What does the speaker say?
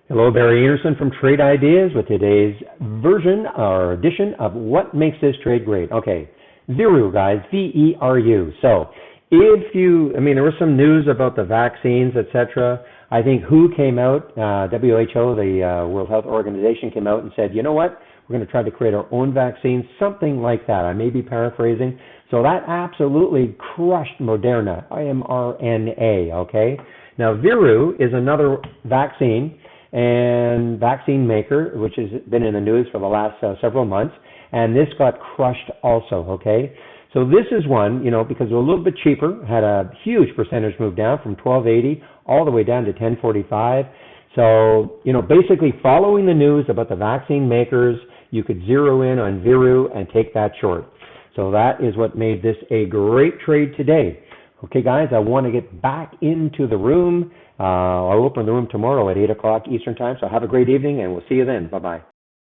Hello, Barry Anderson from Trade Ideas with today's version or edition of What Makes This Trade Great. Okay, Veru, guys, V-E-R-U. So, there was some news about the vaccines, etc. I think WHO came out, WHO, the World Health Organization, came out and said, you know what, we're going to try to create our own vaccine, something like that. I may be paraphrasing. So that absolutely crushed Moderna, mRNA, okay? Now, Veru is another vaccine and vaccine maker, which has been in the news for the last several months, and this got crushed also, okay? So this is one, because it was a little bit cheaper, had a huge percentage move down from 12.80 all the way down to 10.45. So, basically following the news about the vaccine makers, you could zero in on Veru and take that short. So that is what made this a great trade today. Okay, guys, I want to get back into the room. I'll open the room tomorrow at 8 o'clock Eastern Time, so have a great evening, and we'll see you then. Bye-bye.